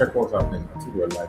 check what's happening. I think we're live.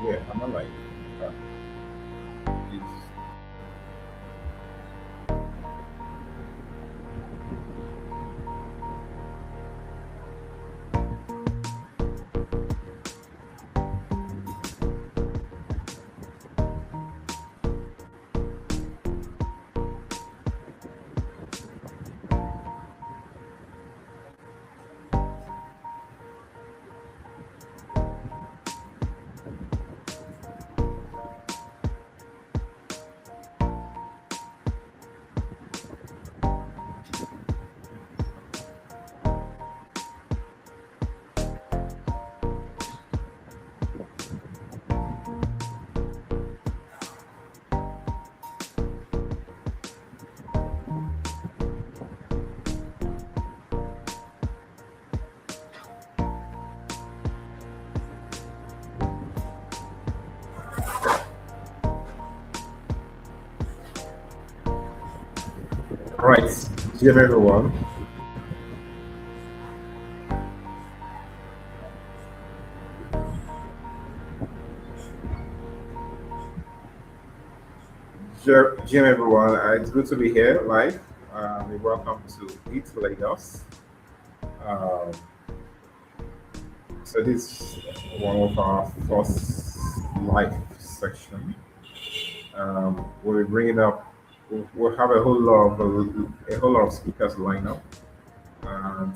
Yeah, I'm alive. Uh, it's- Right. Dear everyone, dear everyone, it's good to be here live. Welcome to Eat Lagos. Um, so this is one of our first live section. We'll be bringing up. We'll have a whole lot of speakers lined up, and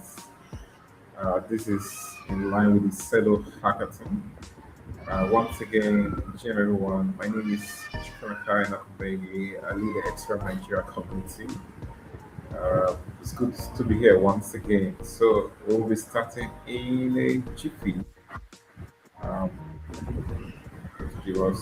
this is in line with the Celo Hackathon. Once again, dear everyone, my name is Chukwemeka Nakubegi. I lead the Extra Nigeria community. It's good to be here once again. So we'll be starting in a jiffy. Um, give us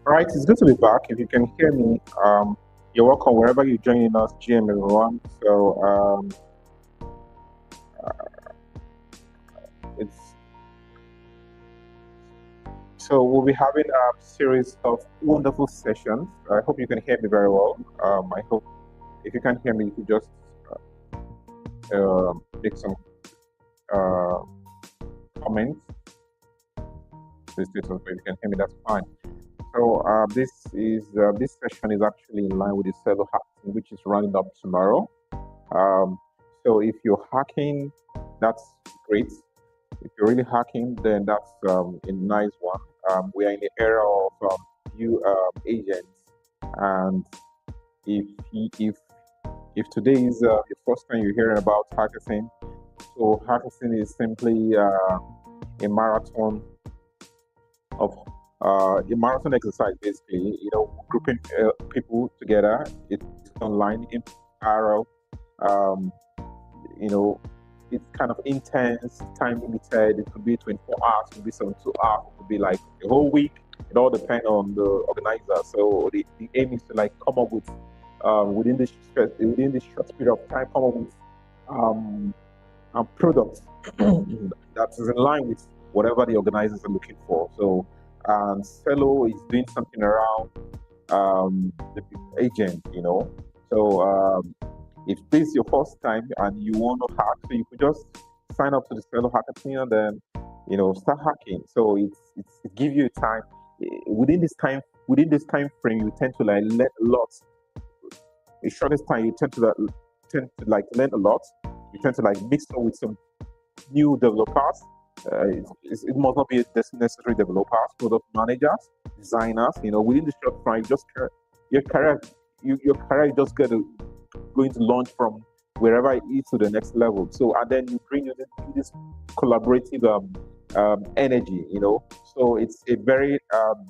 All right, it's good to be back. If you can hear me, you're welcome wherever you're joining us, GM everyone. It's we'll be having a series of wonderful sessions. I hope you can hear me very well. I hope if you can hear me, you could just make some uh, comments. This details, but if you can hear me, that's fine. This session is actually in line with the Celo hacking, which is running up tomorrow. Um, so if you're hacking, that's great. If you're really hacking, then that's a nice one. We are in the era of new agents, and if if if today is the first time you're hearing about Hackathon, so Hackathon is simply a marathon of a marathon exercise, basically. Grouping people together. It's online in parallel. Um, you know, it's kind of intense, time limited. It could be 24 hours, it could be 72 hours, it could be like a whole week. It all depends on the organizer. So the aim is to like come up with within this short period of time, come up with um, products that is in line with whatever the organizers are looking for. So, and Celo is doing something around the agent, So, if this is your first time and you want to hack, so you could just sign up to the Celo hackathon and then, start hacking. So it gives you time within this time frame, you tend to like learn a lot. In shortest time, you tend to like learn a lot. You tend to like mix up with some new developers. It must not be necessary developers, product managers, designers. Within the short time, your career, your career is just going to launch from wherever it is to the next level. So, and then you bring this collaborative energy. So it's a very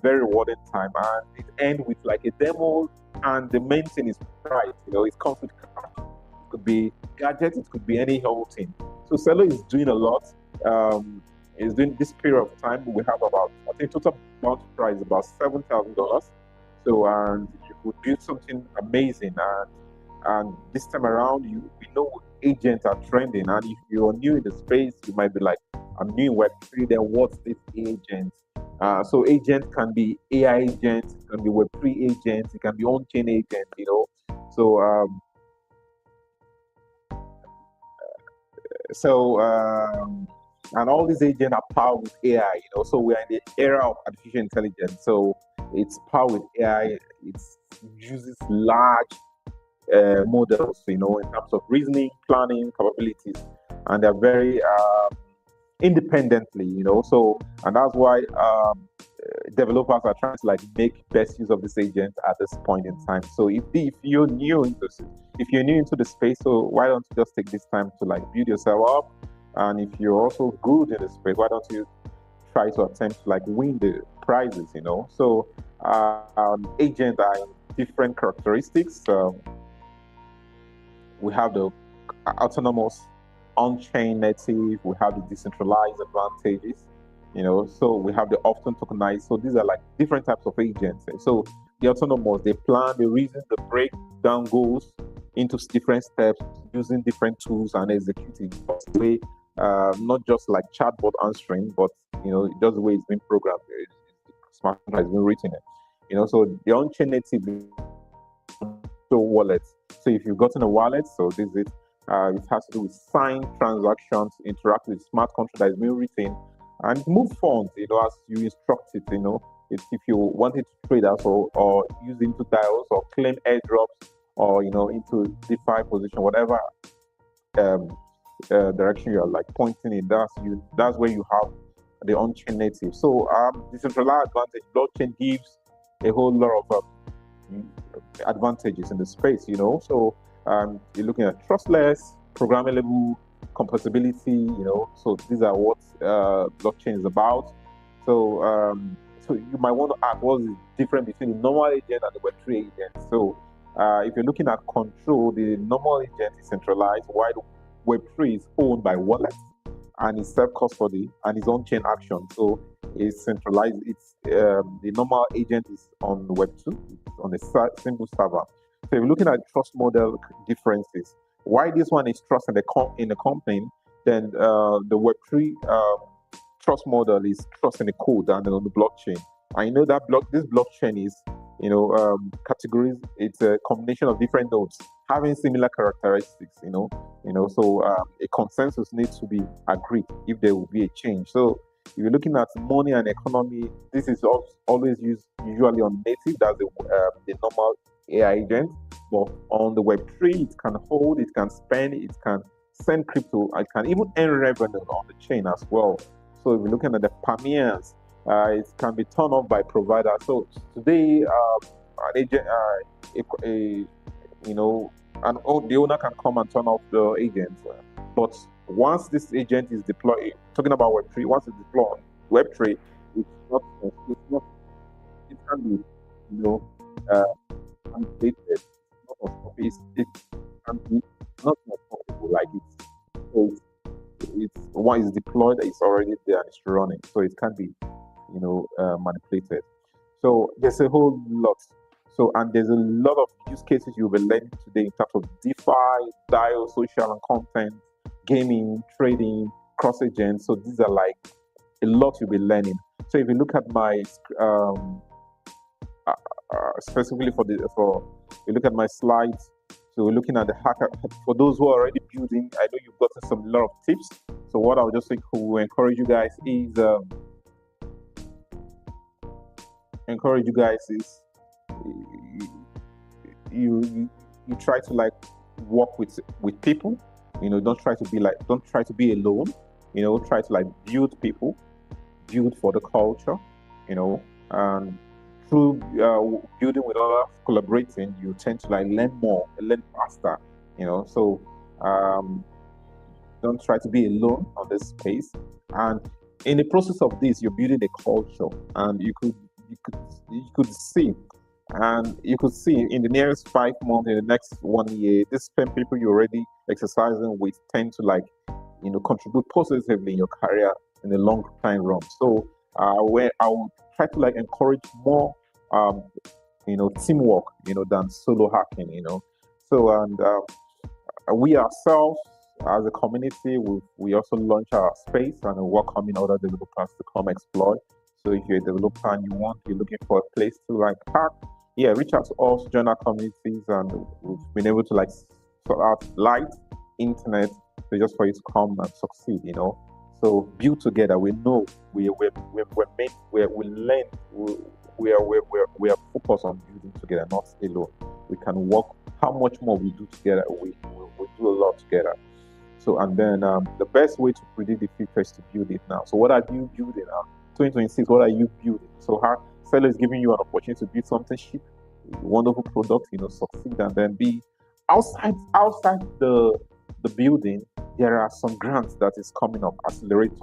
rewarding time, and it ends with like a demo, and the main thing is price. It comes with cash. It could be gadgets, it could be any whole thing. So Celo is doing a lot. Is doing this period of time. We have about, I think, total bounty price about $7,000. So, and you could build something amazing. And this time around, we know agents are trending. And if you're new in the space, you might be like, I'm new in Web3, then what's this agent? So agent can be AI agents, it can be Web3 agents, it can be on-chain agents. So so and all these agents are powered with AI. So we are in the era of artificial intelligence. So it's powered with AI. It uses large models, in terms of reasoning, planning capabilities, and they're very independently. So, and that's why developers are trying to like make best use of this agent at this point in time. So if you're new into the space, so why don't you just take this time to like build yourself up? And if you're also good in the space, why don't you try to attempt to like win the prizes? So agents are in different characteristics. We have the autonomous on-chain native, we have the decentralized advantages, so we have the often tokenized. So these are like different types of agents. So the autonomous, they plan, they reason, they break down goals into different steps using different tools and executing the way, not just like chatbot answering, but just the way it's been programmed. Smart contract has been written. So the on-chain native wallets. So if you've gotten a wallet, so this is it. It has to do with signed transactions, interact with smart contract that is being written, and move funds, as you instruct it. If you wanted to trade us or use into dials or claim airdrops or into DeFi position, whatever um, direction you're like pointing in, that's where you have the on-chain native. So decentralized advantage, blockchain gives a whole lot of advantages in the space. So you're looking at trustless, programmable, compatibility. So these are what blockchain is about. So you might want to ask, what is the difference between the normal agent and the Web3 agent? So if you're looking at control, the normal agent is centralized, while Web3 is owned by wallets. and it's self-custody and it's on-chain action. So it's centralized. It's the normal agent is on Web2, it's on a simple server. So if you're looking at trust model differences, why this one is trust in the company, then the Web3 trust model is trust in the code and on the blockchain. I know that this blockchain is, categories. It's a combination of different nodes having similar characteristics. So a consensus needs to be agreed if there will be a change. So if you're looking at money and economy, this is always used usually on native. That's the normal AI agent. But on the Web3, it can hold, it can spend, it can send crypto, it can even earn revenue on the chain as well. So if you're looking at the permissions, it can be turned off by provider. So today, an agent, the owner can come and turn off the agent. But once this agent is deployed, talking about Web3, once it's deployed, Web3, it can be, manipulated. It can be not possible. Like it's once it's deployed, it's already there and it's running. So it can be, manipulated. So there's a whole lot. So, and there's a lot of use cases you'll be learning today in terms of DeFi, DAO, social and content, gaming, trading, cross agents. So these are like a lot you'll be learning. So if you look at my specifically you look at my slides. So we're looking at the hacker. For those who are already building, I know you've gotten a lot of tips. So what I'll just encourage you guys is you try to like work with people. Don't try to be alone. Try to like build people, build for the culture. And through building with others, collaborating, you tend to like learn more, learn faster. So don't try to be alone on this space. And in the process of this, you're building a culture, and you could see in the nearest 5 months, in the next 1 year, this 10 people you're already exercising with tend to like, contribute positively in your career in the long time run. So where I will try to like encourage more, teamwork, than solo hacking, So, and we ourselves as a community, we also launch our space and we're welcoming other developers to come explore. So if you're a developer and you're looking for a place to like hack, reach out to us, join our communities, and we've been able to like sort out light, internet, so just for you to come and succeed, So build together. We know we are focused on building together, not alone. We can work. How much more we do together? We do a lot together. So, and then the best way to predict the future is to build it now. So what are you building now? 2026, what are you building? So Celo is giving you an opportunity to build something cheap, wonderful product, succeed, and then be outside the building. There are some grants that is coming up, accelerator,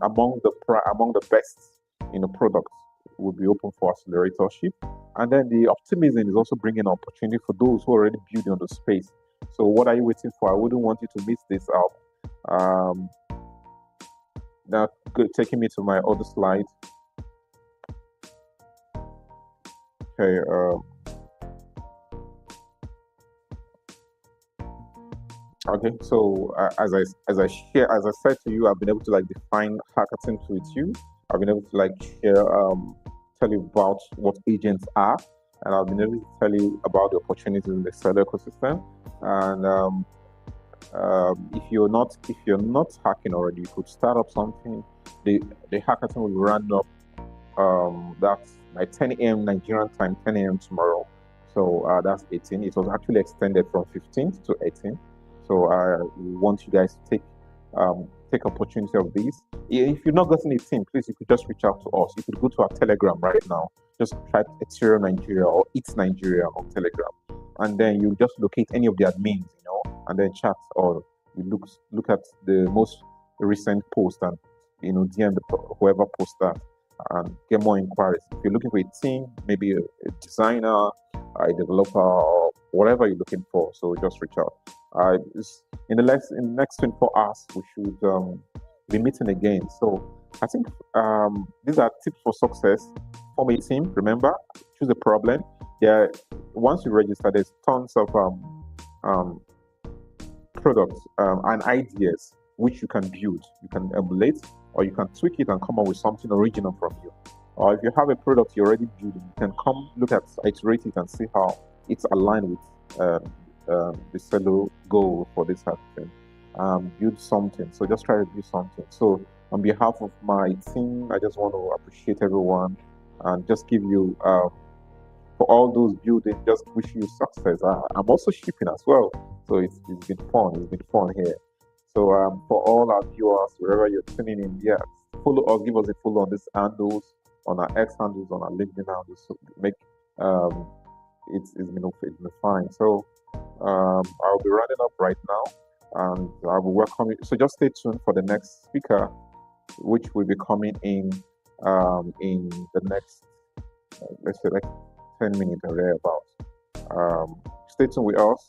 among the best, products will be open for acceleratorship. And then the optimism is also bringing opportunity for those who are already building on the space. So what are you waiting for? I wouldn't want you to miss this out. Now, taking me to my other slide. Okay. Okay. So as I said to you, I've been able to like define hackathons with you. I've been able to like share, tell you about what agents are, and I've been able to tell you about the opportunities in the Celo ecosystem. And if you're not hacking already, you could start up something. The hackathon will run up that's by 10 a.m. Nigerian time, 10 a.m. tomorrow. So that's 18. It was actually extended from 15th to 18th. So I want you guys to take opportunity of this. If you've not gotten a team, please, you could just reach out to us. You could go to our Telegram right now. Just type Ethereum Nigeria or It's Nigeria on Telegram, and then you just locate any of the admins, and then chat, or you look at the most recent post and DM whoever posts that and get more inquiries. If you're looking for a team, maybe a designer, a developer, or whatever you're looking for, so just reach out. In the next 24 hours, we should be meeting again. So I think these are tips for success. Form a team. Remember, choose a problem. There, once you register, there's tons of um, products and ideas which you can build. You can emulate, or you can tweak it and come up with something original from you. Or if you have a product you're already building, you can come look at, iterate it, and see how it's aligned with the Celo goal for this hackathon. Build something. So just try to do something. So on behalf of my team, I just want to appreciate everyone and just give you for all those building, just wish you success. I'm also shipping as well, so it's been fun. It's been fun here. So for all our viewers, wherever you're tuning in, yeah, follow us, give us a follow on these handles, on our X handles, on our LinkedIn handles. So make um, it's been fine. So I'll be running up right now, and I will welcome you. So just stay tuned for the next speaker, which will be coming in the next let's say like 10 minutes or thereabouts. Stay tuned with us.